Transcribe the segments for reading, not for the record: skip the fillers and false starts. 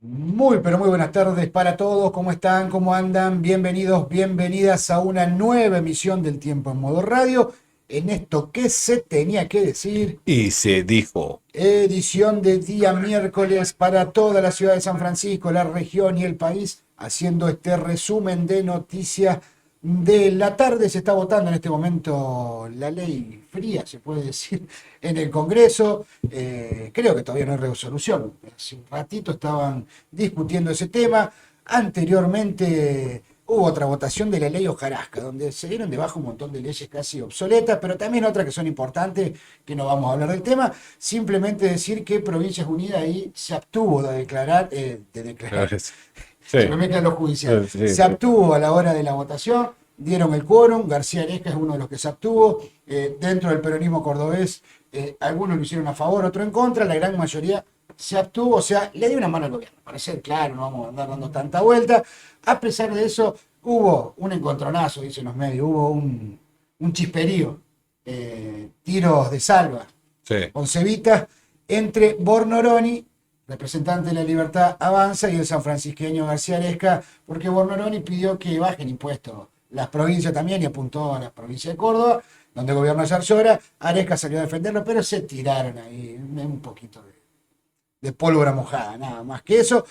Muy, pero muy buenas tardes para todos. ¿Cómo están? ¿Cómo andan? Bienvenidos, bienvenidas a una nueva emisión del Tiempo en Modo Radio. En esto que se tenía que decir, Y se dijo, edición de día miércoles para toda la ciudad de San Francisco, la región y el país, haciendo este resumen de noticias de la tarde. Se está votando en este momento la ley fría, se puede decir, en el Congreso. Creo que todavía no hay resolución. Hace un ratito estaban discutiendo ese tema. Anteriormente hubo otra votación de la ley Hojarasca, donde se dieron debajo un montón de leyes casi obsoletas, pero también otras que son importantes, que no vamos a hablar del tema. Simplemente decir que Provincias Unidas ahí se abstuvo de declarar, claro, sí, se me mezcla lo judicial, sí, se sí. abstuvo a la hora de la votación, dieron el quórum. García Aresca es uno de los que se abstuvo. Dentro del peronismo cordobés, algunos lo hicieron a favor, otros en contra, la gran mayoría se abstuvo, o sea, le dio una mano al gobierno, para ser claro, no vamos a andar dando tanta vuelta. A pesar de eso, hubo un encontronazo, dicen los medios, hubo un chisperío, tiros de salva Sí. con cebitas entre Bornoroni, representante de la Libertad Avanza, y el sanfrancisqueño García Aresca, porque Bornoroni pidió que bajen impuestos las provincias también y apuntó a la provincia de Córdoba, donde gobierna Zarzora. Aresca salió a defenderlo, pero se tiraron ahí un poquito de pólvora mojada, nada más que eso.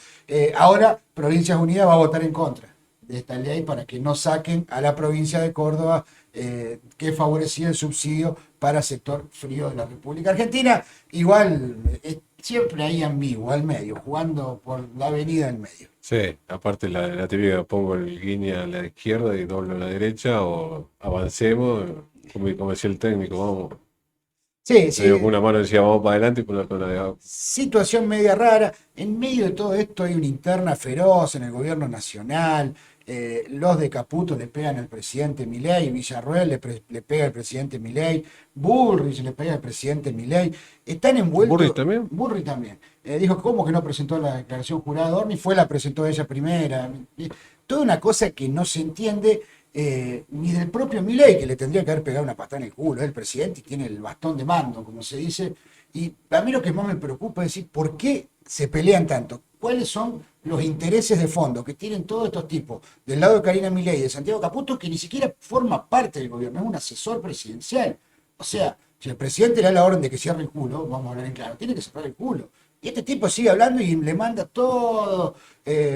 Ahora Provincias Unidas va a votar en contra de esta ley para que no saquen a la provincia de Córdoba, que favorecía el subsidio para el sector frío de la República Argentina. Igual, siempre ahí ambiguo, al medio, jugando por la avenida en medio. Sí, aparte la típica, pongo el guiño a la izquierda y doblo a la derecha o avancemos, como decía el técnico, vamos. Sí, Le digo, con sí, una mano decía vamos para adelante y con la de abajo. situación media rara. En medio de todo esto hay una interna feroz en el gobierno nacional. Los de Caputo le pegan al presidente Milei, Villarroel le pega al presidente Milei, Bullrich le pega al presidente Milei. Están ¿Burris envueltos, también? Bullrich también. Dijo, ¿cómo que no presentó la declaración jurada? Orni fue, la presentó ella primera. Toda una cosa que no se entiende, ni del propio Milei, que le tendría que haber pegado una patada en el culo. Es el presidente y tiene el bastón de mando, como se dice. Y a mí lo que más me preocupa es decir, ¿por qué se pelean tanto? ¿Cuáles son los intereses de fondo que tienen todos estos tipos del lado de Karina Milei y de Santiago Caputo, que ni siquiera forma parte del gobierno, es un asesor presidencial? O sea, si el presidente le da la orden de que cierre el culo, vamos a hablar en claro, tiene que cerrar el culo. Y este tipo sigue hablando y le manda todos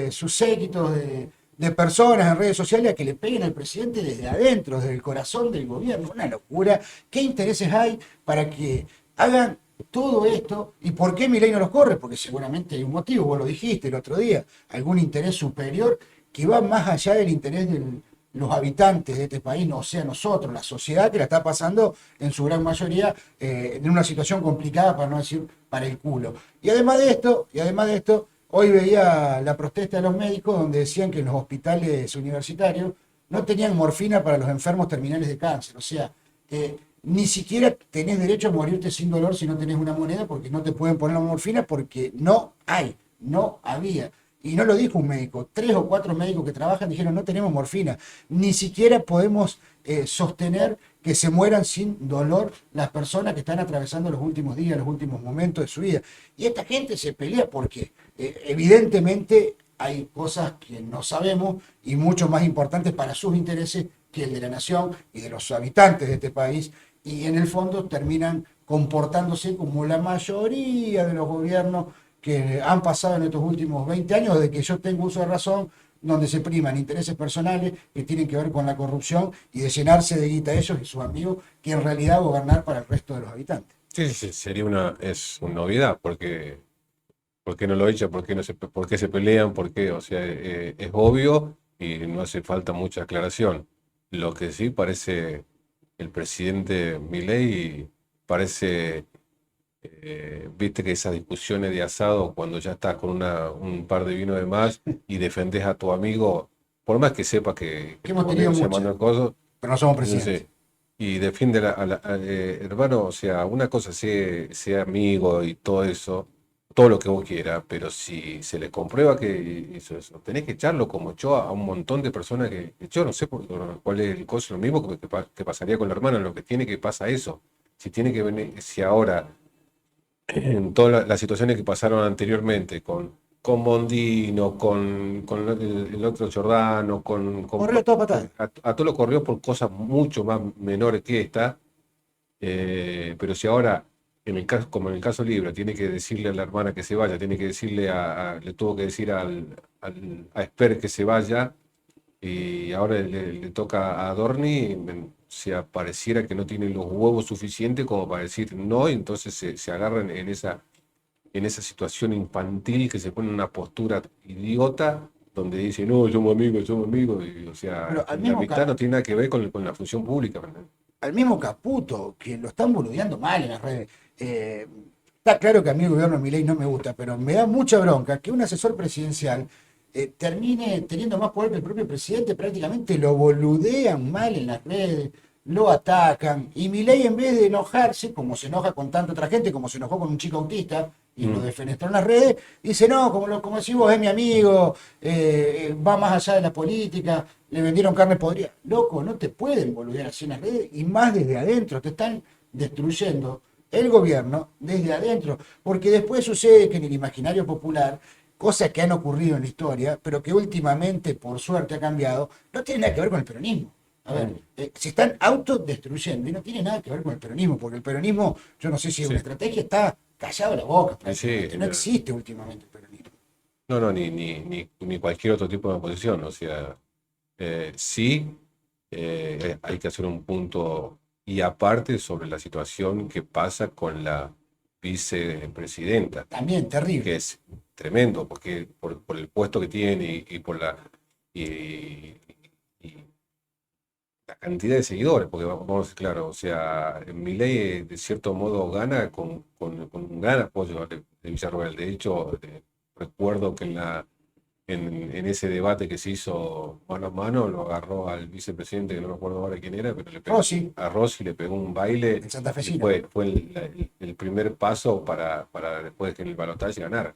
sus séquitos de personas en redes sociales a que le peguen al presidente desde adentro, desde el corazón del gobierno. Una locura. ¿Qué intereses hay para que hagan todo esto? ¿Y por qué Milei no los corre? Porque seguramente hay un motivo, vos lo dijiste el otro día, algún interés superior que va más allá del interés de los habitantes de este país, o sea, nosotros, la sociedad que la está pasando en su gran mayoría en una situación complicada, para no decir para el culo. Y además de esto, hoy veía la protesta de los médicos donde decían que en los hospitales universitarios no tenían morfina para los enfermos terminales de cáncer. O sea, ni siquiera tenés derecho a morirte sin dolor si no tenés una moneda, porque no te pueden poner la morfina porque no hay, no había. Y no lo dijo un médico, 3 o 4 médicos que trabajan dijeron no tenemos morfina, ni siquiera podemos sostener que se mueran sin dolor las personas que están atravesando los últimos días, los últimos momentos de su vida. Y esta gente se pelea porque evidentemente hay cosas que no sabemos y mucho más importantes para sus intereses que el de la nación y de los habitantes de este país, y en el fondo terminan comportándose como la mayoría de los gobiernos que han pasado en estos últimos 20 años, desde que yo tengo uso de razón, donde se priman intereses personales que tienen que ver con la corrupción y de llenarse de guita ellos y sus amigos, que en realidad gobernar para el resto de los habitantes. Sí, sí, sí, sería es una novedad, porque ¿por qué no lo echan? ¿Por qué se pelean? ¿Por qué? O sea, es obvio y no hace falta mucha aclaración. Lo que sí parece el presidente Milei parece, viste que esas discusiones de asado cuando ya estás con un par de vino de más y defendés a tu amigo, por más que sepa Que que hemos tu tenido amigo se muchas, manda cosas, pero no somos no presidentes. sé, y defiende hermano, o sea, una cosa sea amigo y todo eso, todo lo que vos quieras, pero si se le comprueba que hizo eso, tenés que echarlo como echó a un montón de personas que echó, no sé cuál es el costo, lo mismo que pasaría con la hermana, lo que tiene que pasa eso. Si tiene que venir, si ahora en todas las situaciones que pasaron anteriormente, con Bondino, con el otro Giordano, Corrió todo patada. a todos lo corrió por cosas mucho más menores que esta. Pero si ahora, en el caso, como en el caso Libra, tiene que decirle a la hermana que se vaya, tiene que decirle le tuvo que decir a Esper que se vaya, y ahora le toca a Dorni, o sea, pareciera que no tiene los huevos suficientes como para decir no, y entonces se agarran en esa situación infantil que se pone en una postura idiota, donde dice, no, somos amigos, y, o sea, Pero al la mismo, amistad no tiene nada que ver con la función pública, ¿verdad? al mismo Caputo, que lo están boludeando mal en las redes. Eh, Está claro que a mí el gobierno de Milei no me gusta, pero me da mucha bronca que un asesor presidencial termine teniendo más poder que el propio presidente, prácticamente lo boludean mal en las redes, lo atacan, y Milei en vez de enojarse, como se enoja con tanta otra gente, como se enojó con un chico autista, y lo Mm. defenestró en las redes, dice, no, como decís vos, es mi amigo, va más allá de la política, le vendieron carne podrida. Loco, no te pueden boludear así en las redes, y más desde adentro, te están destruyendo el gobierno desde adentro, porque después sucede que en el imaginario popular, cosas que han ocurrido en la historia, pero que últimamente, por suerte, ha cambiado, no tiene nada que ver con el peronismo. A ver, Mm. se están autodestruyendo y no tiene nada que ver con el peronismo, porque el peronismo, yo no sé si es una Sí, estrategia, está callado la boca sí, prácticamente, no existe últimamente el peronismo. no, no, ni cualquier otro tipo de oposición. O sea, sí, hay que hacer un punto y aparte sobre la situación que pasa con la vicepresidenta, También que terrible. es tremendo, porque por el puesto que tiene y por y, y la cantidad de seguidores, porque vamos, claro, o sea, Milei de cierto modo gana con un gran apoyo de Villarroel. De hecho, recuerdo que en ese debate que se hizo mano a mano, lo agarró al vicepresidente, que no me acuerdo ahora quién era, pero le pegó Rossi, a Rossi, le pegó un baile el y santafesino. fue el primer paso para después que en el balotaje ganara.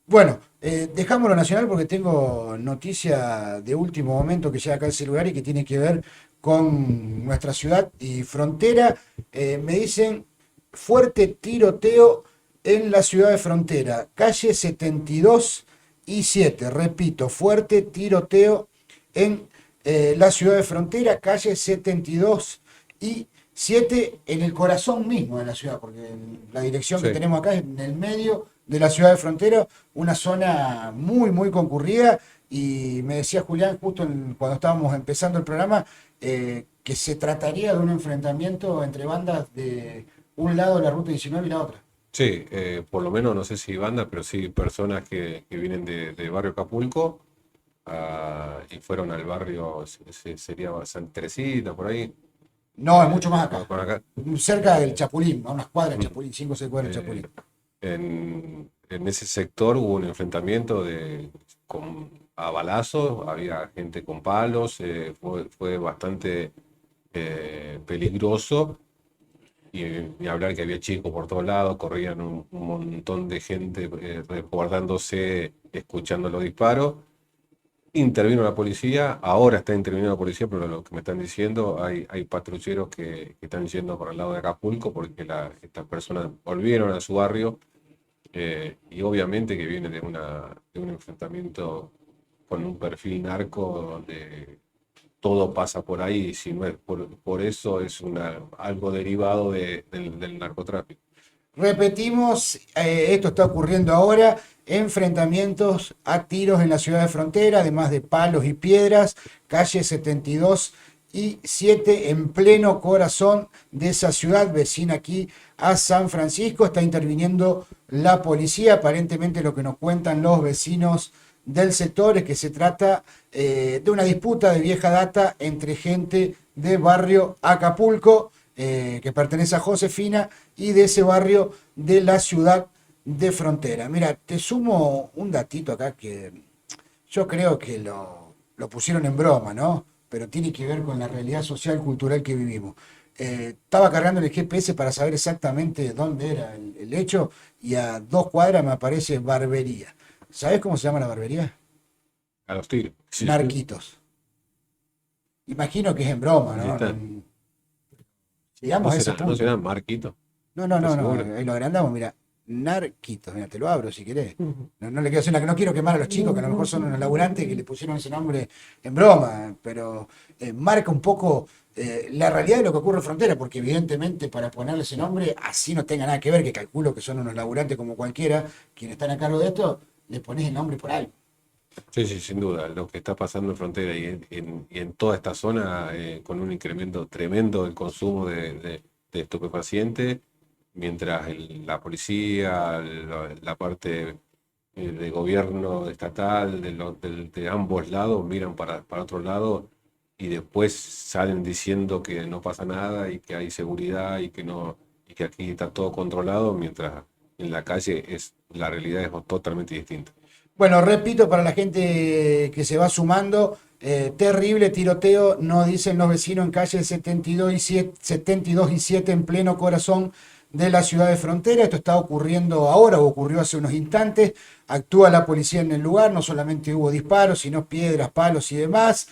Bueno, dejamos lo nacional porque tengo noticia de último momento que llega acá al celular y que tiene que ver con nuestra ciudad y frontera. Me dicen fuerte tiroteo en la ciudad de Frontera, calle 72 y 7. Repito, fuerte tiroteo en la ciudad de Frontera, calle 72 y 7, en el corazón mismo de la ciudad, porque la dirección que Sí. tenemos acá es en el medio de la ciudad de Frontera, una zona muy, muy concurrida. Y me decía Julián, justo cuando estábamos empezando el programa, que se trataría de un enfrentamiento entre bandas de un lado de la ruta 19 y la otra. Sí, por lo menos no sé si banda, pero sí personas que vienen de barrio Acapulco, y fueron al barrio, sería Santa Teresita, por ahí, No, es mucho más acá. por acá. Cerca del Chapulín, a unas cuadras del Mm. Chapulín, 5 o 6 cuadras del Eh, Chapulín. en ese sector hubo un enfrentamiento a balazos, había gente con palos, fue bastante peligroso. Y ni hablar que había chicos por todos lados, corrían un montón de gente resguardándose, escuchando los disparos. Intervino la policía, ahora está interviniendo la policía, pero lo que me están diciendo, hay patrulleros que están yendo por el lado de Acapulco porque estas personas volvieron a su barrio, y obviamente que viene de un enfrentamiento con un perfil narco donde todo pasa por ahí, y si no es por eso es algo derivado del narcotráfico. Repetimos, esto está ocurriendo ahora, enfrentamientos a tiros en la ciudad de Frontera, además de palos y piedras, calle 72 y 7 en pleno corazón de esa ciudad vecina aquí a San Francisco. Está interviniendo la policía, aparentemente lo que nos cuentan los vecinos del sector es que se trata de una disputa de vieja data entre gente de barrio Acapulco, que pertenece a Josefina, y de ese barrio de la ciudad de Frontera. Mira, te sumo un datito acá que yo creo que lo pusieron en broma, ¿no? Pero tiene que ver con la realidad social cultural que vivimos. Estaba cargando el GPS para saber exactamente dónde era el hecho y a 2 cuadras me aparece barbería. ¿Sabes cómo se llama la barbería? A los tiros. Sí. Narquitos. Imagino que es en broma, Ahí ¿no? está. Llegamos a ese No punto. será Marquito? No, no, ¿Estás no, no, seguro? ahí lo agrandamos, mira. Narquitos. Mira, te lo abro si querés. No le quiero hacer no quiero quemar a los chicos, que a lo mejor son unos laburantes que le pusieron ese nombre en broma, pero marca un poco la realidad de lo que ocurre en Frontera, porque evidentemente para ponerle ese nombre, así no tenga nada que ver, que calculo que son unos laburantes como cualquiera, quienes están a cargo de esto, le pones el nombre por algo. Sí, sí, sin duda. Lo que está pasando en Frontera y en toda esta zona, con un incremento tremendo del consumo de estupefacientes, mientras la policía, la parte de gobierno estatal, de ambos lados, miran para otro lado y después salen diciendo que no pasa nada y que hay seguridad y que no, y que aquí está todo controlado, mientras en la calle la realidad es totalmente distinta. Bueno, repito, para la gente que se va sumando, terrible tiroteo, nos dicen los vecinos en calle 72 y 7 en pleno corazón de la ciudad de Frontera. Esto está ocurriendo ahora o ocurrió hace unos instantes. Actúa la policía en el lugar, no solamente hubo disparos, sino piedras, palos y demás.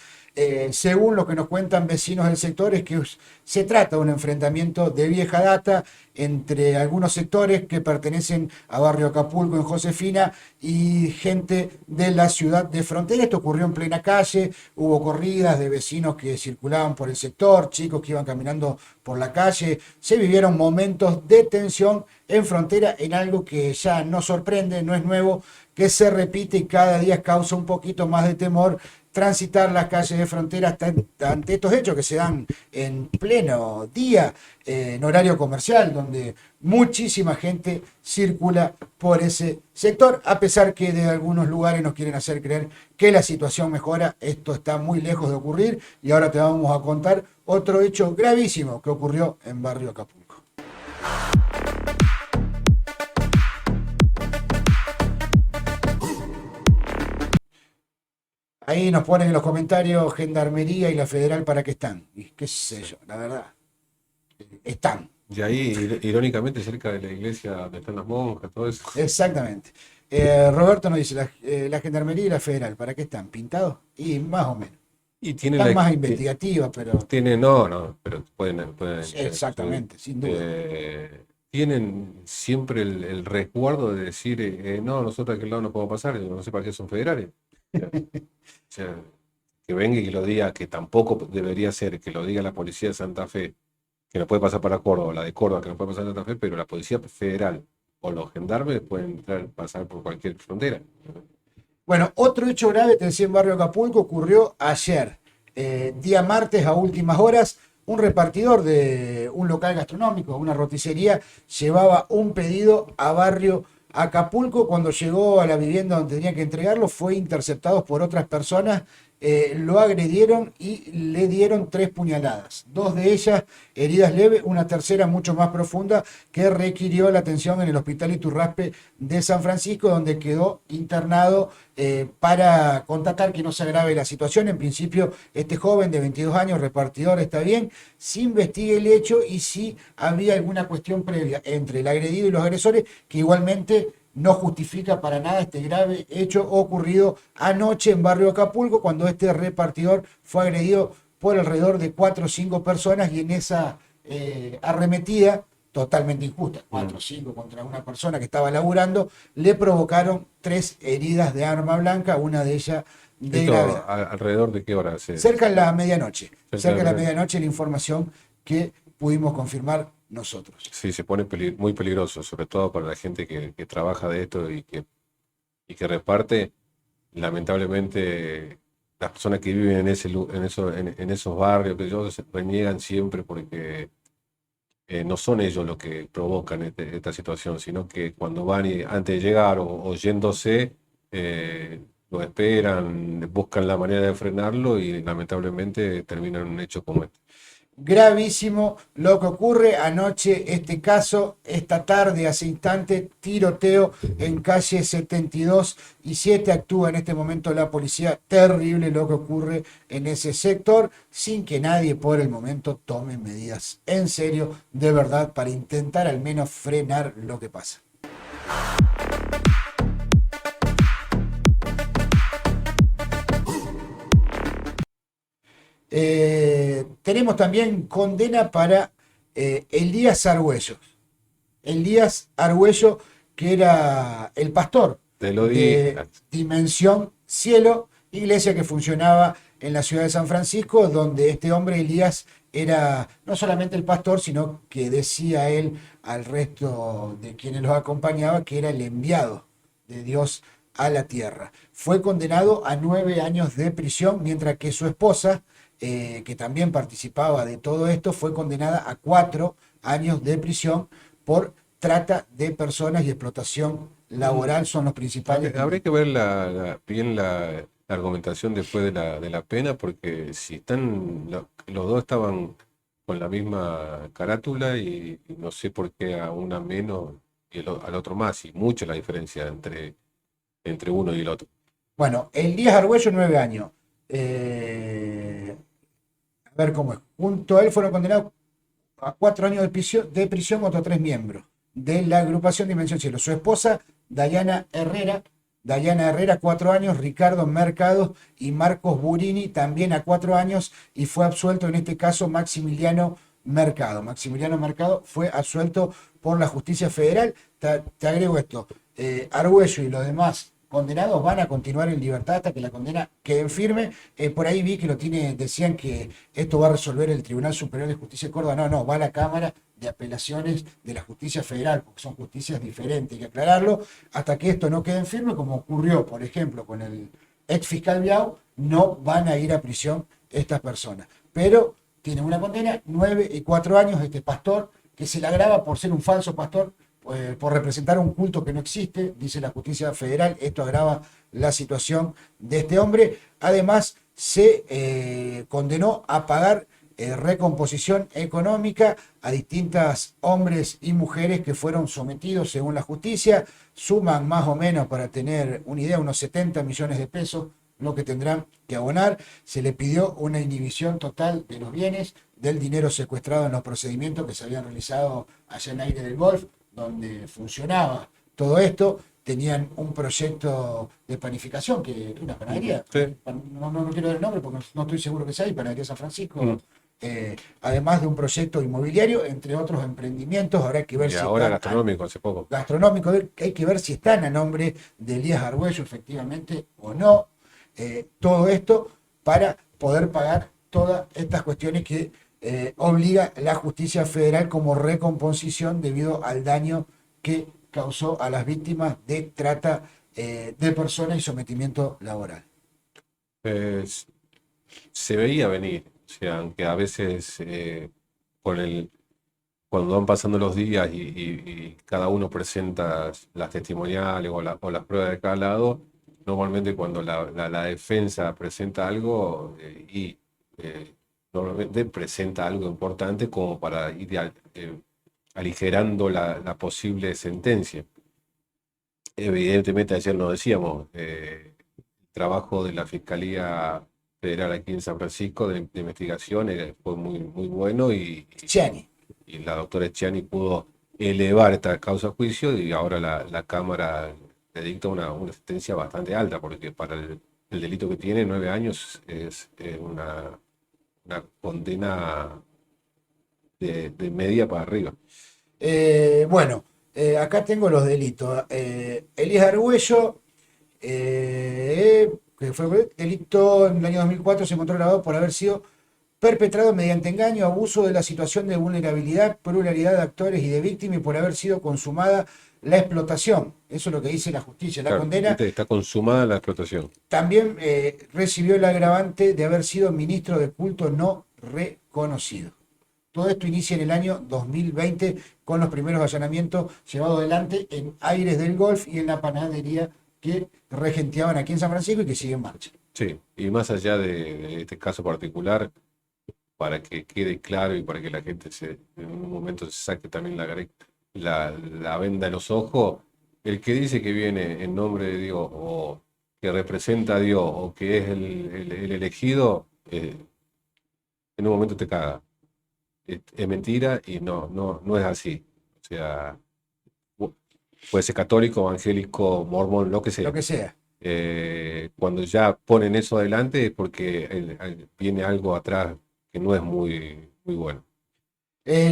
Según lo que nos cuentan vecinos del sector, es que se trata de un enfrentamiento de vieja data entre algunos sectores que pertenecen a Barrio Acapulco en Josefina y gente de la ciudad de Frontera. Esto ocurrió en plena calle, hubo corridas de vecinos que circulaban por el sector, chicos que iban caminando por la calle. Se vivieron momentos de tensión en Frontera, en algo que ya no sorprende, no es nuevo, que se repite y cada día causa un poquito más de temor transitar las calles de Frontera ante estos hechos que se dan en pleno día, en horario comercial, donde muchísima gente circula por ese sector, a pesar que de algunos lugares nos quieren hacer creer que la situación mejora. Esto está muy lejos de ocurrir y ahora te vamos a contar otro hecho gravísimo que ocurrió en Barrio Acapulco. Ahí nos ponen en los comentarios Gendarmería y la Federal para qué están. Y qué sé yo, la verdad. Están. Y ahí, irónicamente, cerca de la iglesia donde están las monjas, todo eso. Exactamente. Roberto nos dice, la Gendarmería y la Federal, ¿para qué están? ¿Pintados? Y más o menos. Y tienen Están más investigativas, pero... no, pero pueden Exactamente, sin duda. tienen siempre el resguardo de decir, no, nosotros a aquel lado no podemos pasar, yo no sé para qué son federales. O sea, que venga y que lo diga, que tampoco debería ser, que lo diga la policía de Santa Fe, que no puede pasar para Córdoba, la de Córdoba, que no puede pasar a Santa Fe, pero la policía federal o los gendarmes pueden pasar por cualquier frontera. Bueno, otro hecho grave, te decía, en Barrio Acapulco, ocurrió ayer, día martes a últimas horas. Un repartidor de un local gastronómico, una roticería, llevaba un pedido a Barrio Acapulco. Cuando llegó a la vivienda donde tenía que entregarlo, fue interceptado por otras personas, lo agredieron y le dieron 3 puñaladas. 2 de ellas heridas leves, una tercera mucho más profunda que requirió la atención en el Hospital Iturraspe de San Francisco, donde quedó internado para constatar que no se agrave la situación. En principio, este joven de 22 años, repartidor, está bien. Se investiga el hecho y si había alguna cuestión previa entre el agredido y los agresores, que igualmente no justifica para nada este grave hecho ocurrido anoche en Barrio Acapulco, cuando este repartidor fue agredido por alrededor de 4 o 5 personas, y en esa arremetida totalmente injusta, 4 o 5 contra una persona que estaba laburando, le provocaron 3 heridas de arma blanca, una de ellas de gravedad. ¿Alrededor de qué hora? Cerca de la medianoche. Cerca de la medianoche, la información que pudimos confirmar nosotros. Sí, se pone muy peligroso, sobre todo para la gente que trabaja de esto y que reparte. Lamentablemente, las personas que viven en esos barrios, que ellos se reniegan siempre porque no son ellos los que provocan esta situación, sino que cuando van y antes de llegar o yéndose, lo esperan, buscan la manera de frenarlo y lamentablemente terminan en un hecho como este. Gravísimo lo que ocurre anoche, este caso, esta tarde, hace instante, tiroteo en calle 72 y 7, actúa en este momento la policía. Terrible lo que ocurre en ese sector, sin que nadie por el momento tome medidas en serio, de verdad, para intentar al menos frenar lo que pasa. Tenemos también condena para Elías Argüello. Elías Argüello, que era el pastor Te lo dije. de Dimensión Cielo, iglesia que funcionaba en la ciudad de San Francisco, donde este hombre Elías era no solamente el pastor, sino que decía él al resto de quienes los acompañaba que era el enviado de Dios a la tierra. Fue condenado a 9 años de prisión, mientras que su esposa, que también participaba de todo esto, fue condenada a 4 años de prisión por trata de personas y explotación laboral. Son los principales. Habría que ver bien la argumentación después de la pena, porque si los dos estaban con la misma carátula y no sé por qué a una menos y al otro más, y mucha la diferencia entre uno y el otro. Bueno, Elías Argüello, 9 años. A ver cómo es. Junto a él fueron condenados a 4 años de prisión contra 3 miembros de la agrupación Dimensión Cielo. Su esposa, Dayana Herrera, 4 años, Ricardo Mercado y Marcos Burini, también a 4 años, y fue absuelto en este caso Maximiliano Mercado. Maximiliano Mercado fue absuelto por la justicia federal. Te agrego esto, Argüello y los demás condenados van a continuar en libertad hasta que la condena quede firme. Por ahí vi que decían que esto va a resolver el Tribunal Superior de Justicia de Córdoba. No, va a la Cámara de Apelaciones de la Justicia Federal, porque son justicias diferentes, hay que aclararlo, hasta que esto no quede en firme, como ocurrió, por ejemplo, con el ex fiscal Biau, no van a ir a prisión estas personas. Pero tienen una condena, 9 y 4 años, este pastor, que se le agrava por ser un falso pastor, por representar un culto que no existe, dice la justicia federal. Esto agrava la situación de este hombre. Además, se condenó a pagar recomposición económica a distintos hombres y mujeres que fueron sometidos según la justicia. Suman más o menos, para tener una idea, unos 70 millones de pesos lo que tendrán que abonar. Se le pidió una inhibición total de los bienes, del dinero secuestrado en los procedimientos que se habían realizado allá en Aire del Golf, donde funcionaba todo esto. Tenían un proyecto de panificación, una panadería. Sí. No quiero dar el nombre porque no estoy seguro que sea ahí, Panadería San Francisco. Mm. Además de un proyecto inmobiliario, entre otros emprendimientos. Habrá que ver Y si ahora están gastronómico, hace poco. gastronómico, hay que ver si están a nombre de Elías Argüello efectivamente o no. Todo esto para poder pagar todas estas cuestiones que obliga la justicia federal como recomposición debido al daño que causó a las víctimas de trata de personas y sometimiento laboral. Eh, Se veía venir, o sea, aunque a veces con cuando van pasando los días y cada uno presenta las testimoniales o las pruebas de cada lado, normalmente cuando la defensa presenta algo normalmente presenta algo importante como para ir aligerando la posible sentencia. Evidentemente, ayer nos decíamos, el trabajo de la Fiscalía Federal aquí en San Francisco de investigación fue muy bueno Chiani. y la doctora Chiani pudo elevar esta causa a juicio y ahora la Cámara le dicta una sentencia bastante alta, porque para el delito que tiene, 9 años, es una condena de media para arriba. Bueno, acá tengo los delitos. Elías Argüello, que fue delito en el año 2004, se encontró grabado por haber sido perpetrado mediante engaño, abuso de la situación de vulnerabilidad, pluralidad de actores y de víctimas, y por haber sido consumada la explotación. Eso es lo que dice la justicia. La Claro, condena está consumada la explotación. también recibió el agravante de haber sido ministro de culto no reconocido. Todo esto inicia en el año 2020 con los primeros allanamientos llevados adelante en Aires del Golf y en la panadería que regenteaban aquí en San Francisco y que sigue en marcha. Sí, y más allá de este caso particular, para que quede claro y para que la gente en un momento se saque también la venda de los ojos, el que dice que viene en nombre de Dios o que representa a Dios o que es el elegido, en un momento te caga. Es mentira y no es así. O sea, puede ser católico, evangélico, mormón, lo que sea. Lo que sea. Cuando ya ponen eso adelante es porque viene algo atrás que no es muy bueno.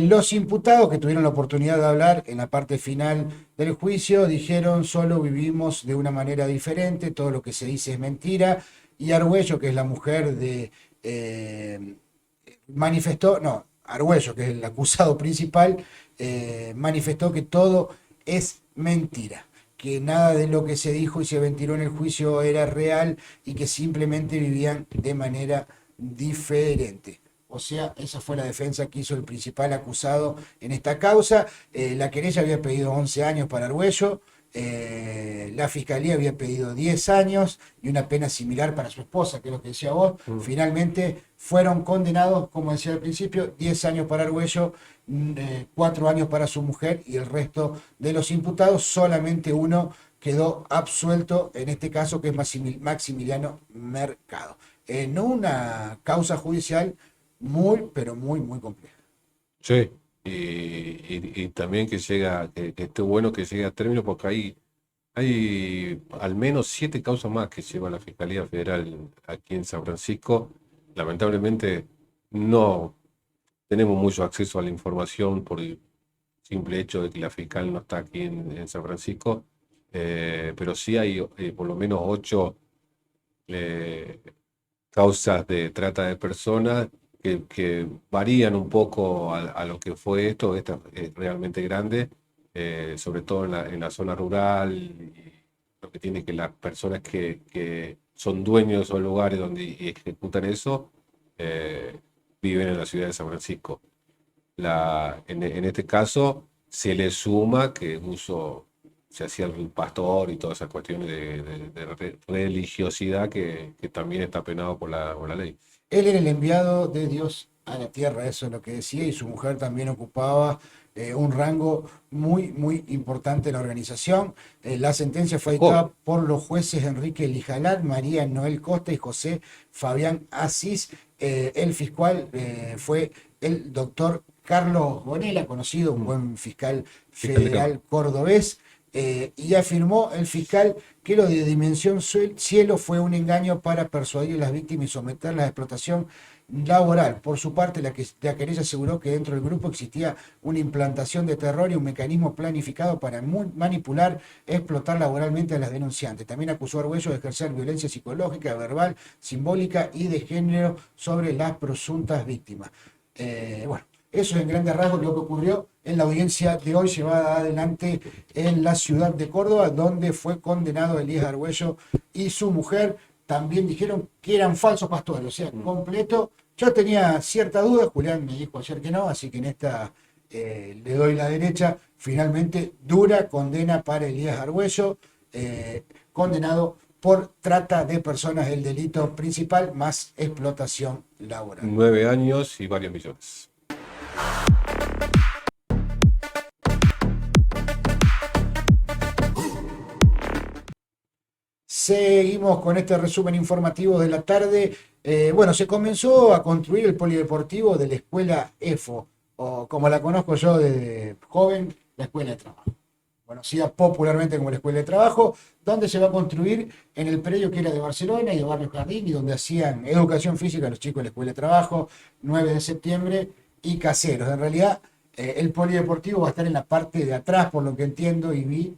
Los imputados que tuvieron la oportunidad de hablar en la parte final del juicio dijeron solo vivimos de una manera diferente, todo lo que se dice es mentira. Y Argüello, que es la mujer de... manifestó, no, Argüello, que es el acusado principal, manifestó que todo es mentira, que nada de lo que se dijo y se ventiló en el juicio era real y que simplemente vivían de manera diferente. O sea, esa fue la defensa que hizo el principal acusado en esta causa. La querella había pedido 11 años para Argüello, la fiscalía había pedido 10 años y una pena similar para su esposa, que es lo que decía vos. Finalmente fueron condenados, como decía al principio, 10 años para Argüello, 4 años para su mujer y el resto de los imputados, solamente uno quedó absuelto, en este caso que es Maximiliano Mercado. No una causa judicial muy, pero muy, muy compleja. Sí, y también que esté bueno que llegue a término porque hay al menos 7 causas más que lleva la Fiscalía Federal aquí en San Francisco. Lamentablemente no tenemos mucho acceso a la información por el simple hecho de que la fiscal no está aquí en San Francisco, pero sí hay por lo menos 8 eh, causas de trata de personas que varían un poco a lo que fue esto. Esta es realmente grande, sobre todo en la zona rural, y lo que tiene que las personas que son dueños de esos lugares donde ejecutan eso, eh, viven en la ciudad de San Francisco. En este caso se le suma que uso se hacía el pastor y todas esas cuestiones de religiosidad que también está penado por la ley. Él era el enviado de Dios a la tierra, eso es lo que decía, y su mujer también ocupaba un rango muy, muy importante en la organización. La sentencia fue dictada Jo, por los jueces Enrique Lijalat, María Noel Costa y José Fabián Asís. El fiscal fue el doctor Carlos Bonella, conocido, un buen fiscal fiscal de federal campo. cordobés, y afirmó el fiscal que lo de Dimensión Cielo fue un engaño para persuadir a las víctimas y someterlas a explotación laboral. Por su parte, la querella aseguró que dentro del grupo existía una implantación de terror y un mecanismo planificado para manipular, explotar laboralmente a las denunciantes. También acusó a Argüello de ejercer violencia psicológica, verbal, simbólica y de género sobre las presuntas víctimas. Bueno, eso es en grandes rasgos lo que ocurrió en la audiencia de hoy llevada adelante en la ciudad de Córdoba, donde fue condenado Elías Argüello y su mujer. También dijeron que eran falsos pastores, o sea, completo. Yo tenía cierta duda, Julián me dijo ayer que no, así que en esta le doy la derecha. Finalmente, dura condena para Elías Argüello, condenado por trata de personas, el delito principal, más explotación laboral. 9 años y varios millones. Seguimos con este resumen informativo de la tarde. Bueno, se comenzó a construir el polideportivo de la escuela EFO, o como la conozco yo desde joven, la escuela de trabajo. Conocida popularmente como la escuela de trabajo, donde se va a construir en el predio que era de Barcelona y de Barrio Jardín, y donde hacían educación física los chicos de la escuela de trabajo, 9 de septiembre y Caseros. En realidad, el polideportivo va a estar en la parte de atrás, por lo que entiendo y vi,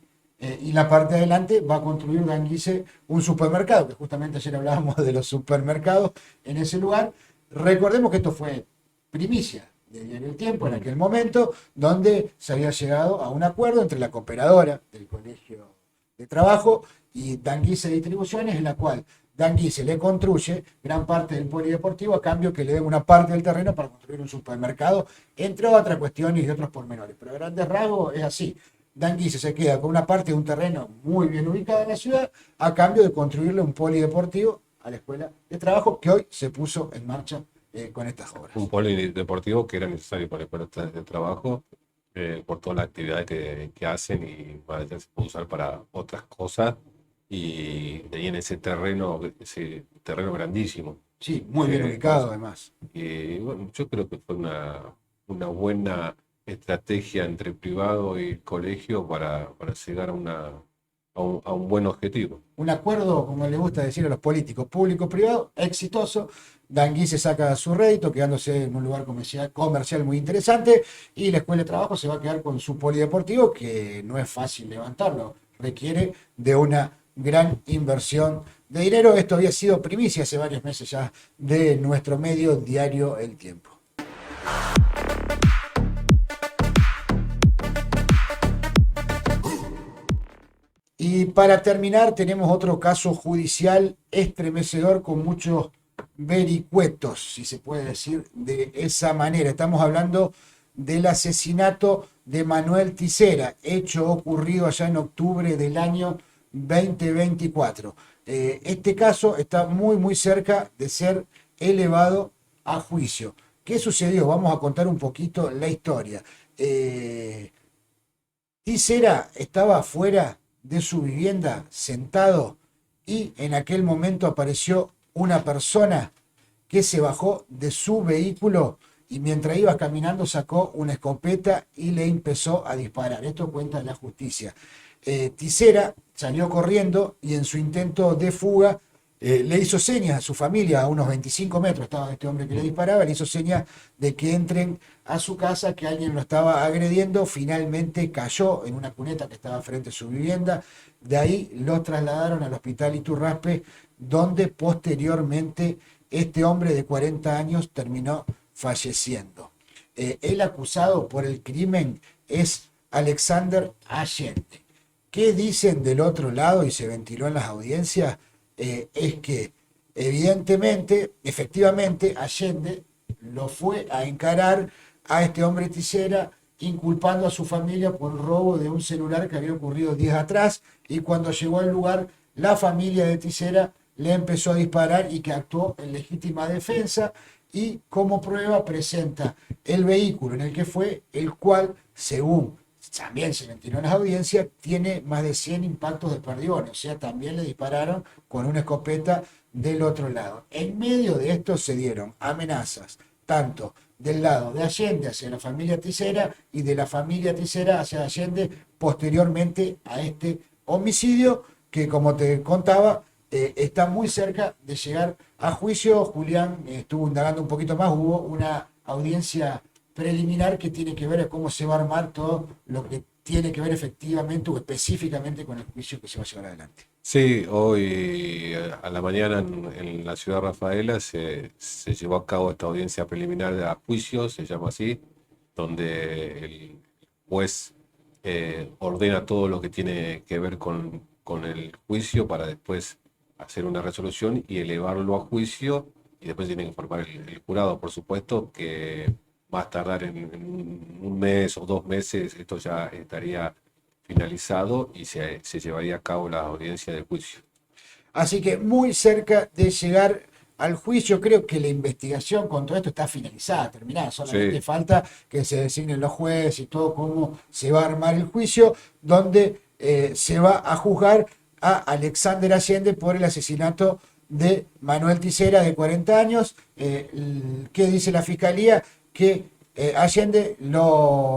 y la parte de adelante va a construir Danguise un supermercado, que justamente ayer hablábamos de los supermercados en ese lugar. Recordemos que esto fue primicia de Diario El Tiempo en aquel momento, donde se había llegado a un acuerdo entre la cooperadora del Colegio de Trabajo y Danguise Distribuciones, en la cual Danguise le construye gran parte del polideportivo a cambio que le den una parte del terreno para construir un supermercado, entre otras cuestiones y otros pormenores. Pero a grandes rasgos es así. Danguise se queda con una parte de un terreno muy bien ubicado en la ciudad a cambio de construirle un polideportivo a la escuela de trabajo que hoy se puso en marcha con estas obras. Un polideportivo que era necesario para el puesto de trabajo, por todas las actividades que hacen, y bueno, ya se puede usar para otras cosas. Y ahí en ese terreno grandísimo. Sí, muy bien Para ubicado además. Y bueno, yo creo que fue una buena estrategia entre privado y colegio para llegar a un buen objetivo. Un acuerdo, como le gusta decir a los políticos, público-privado, exitoso, Danguí se saca su rédito, quedándose en un lugar comercial muy interesante, y la escuela de trabajo se va a quedar con su polideportivo, que no es fácil levantarlo, requiere de una gran inversión de dinero. Esto había sido primicia hace varios meses ya de nuestro medio diario El Tiempo. Y para terminar, tenemos otro caso judicial estremecedor con muchos vericuetos, si se puede decir de esa manera. Estamos hablando del asesinato de Manuel Ticera, hecho ocurrido allá en octubre del año 2024. Este caso está muy cerca de ser elevado a juicio. ¿Qué sucedió? Vamos a contar un poquito la historia. Ticera estaba afuera de su vivienda sentado y en aquel momento apareció una persona que se bajó de su vehículo y mientras iba caminando sacó una escopeta y le empezó a disparar. Esto cuenta la justicia. Ticera salió corriendo y en su intento de fuga le hizo señas a su familia, a unos 25 metros estaba este hombre que le disparaba, le hizo señas de que entren a su casa, que alguien lo estaba agrediendo. Finalmente cayó en una cuneta que estaba frente a su vivienda. De ahí lo trasladaron al hospital Iturraspe, donde posteriormente este hombre de 40 años terminó falleciendo. El acusado por el crimen es Alexander Allende. ¿Qué dicen del otro lado? Y se ventiló en las audiencias. Es que evidentemente, efectivamente, Allende lo fue a encarar a este hombre Ticera, inculpando a su familia por el robo de un celular que había ocurrido días atrás, y cuando llegó al lugar, la familia de Ticera le empezó a disparar y que actuó en legítima defensa, y como prueba presenta el vehículo en el que fue, el cual, según también se ventiló en las audiencias, tiene más de 100 impactos de perdigones, o sea, también le dispararon con una escopeta del otro lado. En medio de esto se dieron amenazas, tanto del lado de Allende hacia la familia Ticera y de la familia Ticera hacia Allende posteriormente a este homicidio que, como te contaba, está muy cerca de llegar a juicio. Julián estuvo indagando un poquito más, hubo una audiencia preliminar que tiene que ver con cómo se va a armar todo lo que tiene que ver efectivamente o específicamente con el juicio que se va a llevar adelante. Sí, hoy a la mañana en la ciudad de Rafaela se llevó a cabo esta audiencia preliminar de juicio, se llama así, donde el juez ordena todo lo que tiene que ver con el juicio para después hacer una resolución y elevarlo a juicio, y después tiene que formar el jurado. Por supuesto que va a tardar en un mes o 2 meses, esto ya estaría finalizado y se llevaría a cabo la audiencia de juicio. Así que muy cerca de llegar al juicio. Creo que la investigación con todo esto está finalizada, terminada. Solamente Sí, falta que se designen los jueces y todo cómo se va a armar el juicio, donde se va a juzgar a Alexander Allende por el asesinato de Manuel Ticera, de 40 años. ¿Qué dice la fiscalía? Que Allende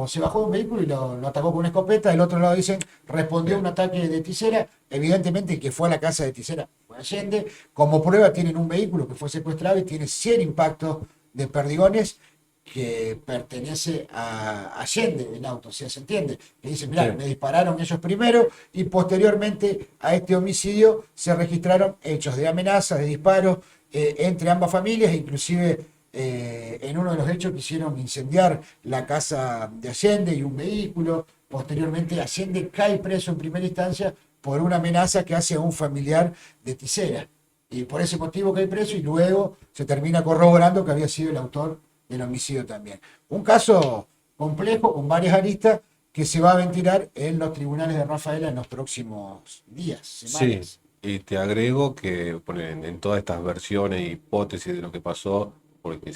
se bajó de un vehículo y lo atacó con una escopeta. Del otro lado dicen, respondió a un bien. ataque de Ticera. Evidentemente que fue a la casa de Ticera fue Allende. Como prueba tienen un vehículo que fue secuestrado y tiene 100 impactos de perdigones que pertenece a Allende el auto, o sea, se entiende. Que dicen, Sí, mirá, me dispararon ellos primero y posteriormente a este homicidio se registraron hechos de amenazas, de disparos entre ambas familias, inclusive en uno de los hechos quisieron incendiar la casa de Allende y un vehículo. Posteriormente Allende cae preso en primera instancia por una amenaza que hace a un familiar de Ticera. Y por ese motivo cae preso y luego se termina corroborando que había sido el autor del homicidio también. Un caso complejo con varias aristas que se va a ventilar en los tribunales de Rafaela en los próximos días, sí. semanas. Y te agrego que en todas estas versiones e hipótesis de lo que pasó, porque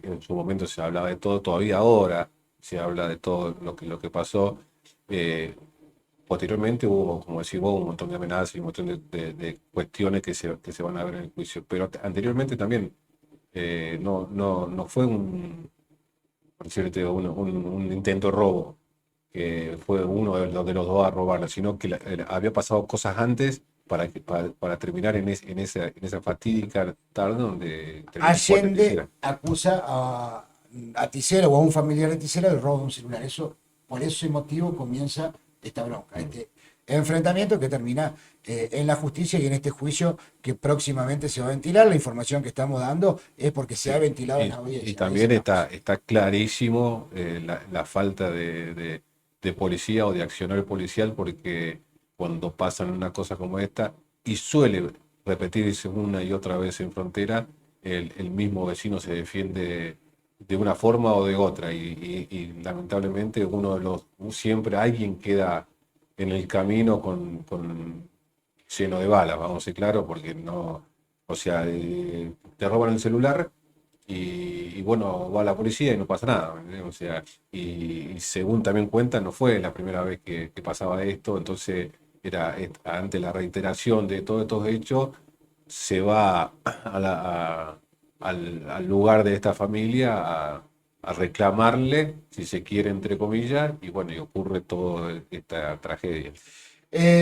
en su momento se hablaba de todo, todavía ahora se habla de todo lo que pasó. eh, Posteriormente hubo, como decís vos, un montón de amenazas y un montón de cuestiones que se van a ver en el juicio. Pero anteriormente también no fue por decirte, un intento de robo, que fue uno de los dos a robarla, sino que había pasado cosas antes para terminar en esa fatídica tarde donde terminó muerto Allende Tisera. acusa a Tisera o a un familiar de Tisera del robo de un celular. Eso, por ese motivo comienza esta bronca, este enfrentamiento que termina en la justicia y en este juicio que próximamente se va a ventilar. La información que estamos dando es porque se ha Sí. ventilado en la Y audiencia. también está clarísimo la falta de policía o de accionar policial, porque cuando pasan una cosa como esta, y suele repetirse una y otra vez en frontera, el mismo vecino se defiende de una forma o de otra, y lamentablemente siempre alguien queda en el camino lleno de balas, vamos a ser claros, porque no, o sea, te roban el celular y bueno, va la policía y no pasa nada, ¿me entendés? O sea, y según también cuentan, no fue la primera vez que pasaba esto, entonces ante la reiteración de todos estos hechos, se va al lugar de esta familia a reclamarle, si se quiere, entre comillas, y bueno, y ocurre toda esta tragedia.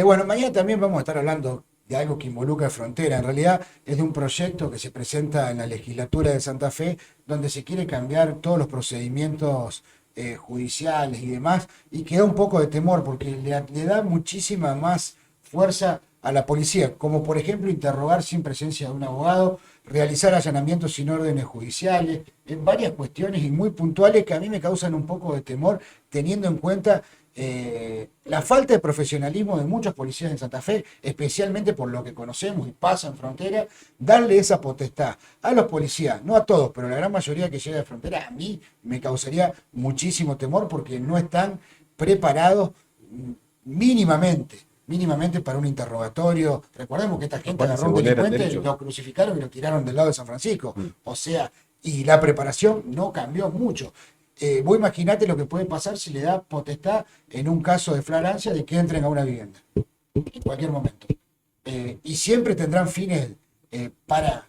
Bueno, mañana también vamos a estar hablando de algo que involucra frontera. En realidad es de un proyecto que se presenta en la legislatura de Santa Fe, donde se quiere cambiar todos los procedimientos judiciales y demás, y que da un poco de temor porque le da muchísima más fuerza a la policía, como por ejemplo interrogar sin presencia de un abogado, realizar allanamientos sin órdenes judiciales, en varias cuestiones y muy puntuales que a mí me causan un poco de temor, teniendo en cuenta la falta de profesionalismo de muchos policías en Santa Fe, especialmente por lo que conocemos y pasa en frontera, darle esa potestad a los policías, no a todos, pero a la gran mayoría que llega de frontera, a mí me causaría muchísimo temor porque no están preparados mínimamente para un interrogatorio. Recordemos que esta gente Aparte se agarró a un vulneran delincuente, derechos. lo crucificaron y lo tiraron del lado de San Francisco. Mm. O sea, y la preparación no cambió mucho. Vos imaginate lo que puede pasar si le da potestad en un caso de flagrancia de que entren a una vivienda, en cualquier momento. Y siempre tendrán fines para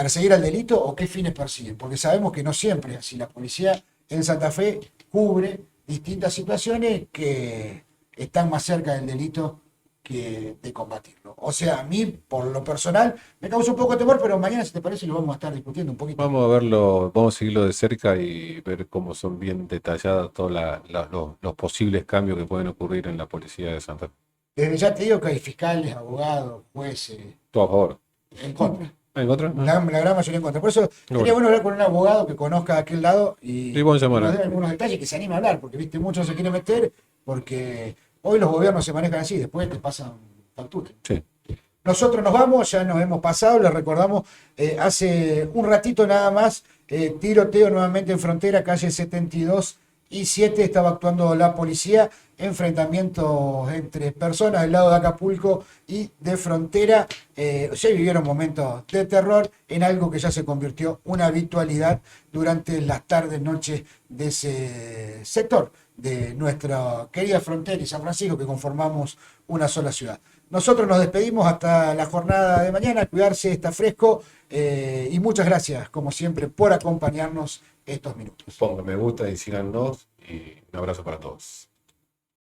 seguir al delito o qué fines persiguen, porque sabemos que no siempre es así. La policía en Santa Fe cubre distintas situaciones que están más cerca del delito que de combatirlo. O sea, a mí, por lo personal, me causa un poco de temor, pero mañana, si te parece, lo vamos a estar discutiendo un poquito. Vamos a verlo, vamos a seguirlo de cerca y ver cómo son bien detallados todos los posibles cambios que pueden ocurrir en la policía de Santa Fe. Desde ya te digo que hay fiscales, abogados, jueces, Todo a favor. en contra. ¿En contra? La gran mayoría en contra. Por eso sería Bueno. bueno hablar con un abogado que conozca aquel lado Sí, y vamos a nos llamar. dé algunos detalles, que se anime a hablar, porque viste, muchos se quieren meter, porque hoy los gobiernos se manejan así, después te pasan factura. Sí. Nosotros nos vamos, ya nos hemos pasado, les recordamos, hace un ratito nada más, tiroteo nuevamente en frontera, calle 72 y 7, estaba actuando la policía, enfrentamientos entre personas del lado de Acapulco y de frontera, ya vivieron momentos de terror en algo que ya se convirtió una habitualidad durante las tardes, noches de ese sector de nuestra querida frontera y San Francisco, que conformamos una sola ciudad. Nosotros nos despedimos hasta la jornada de mañana, cuidarse, está fresco y muchas gracias, como siempre, por acompañarnos estos minutos. Pongan me gusta y síganos y un abrazo para todos.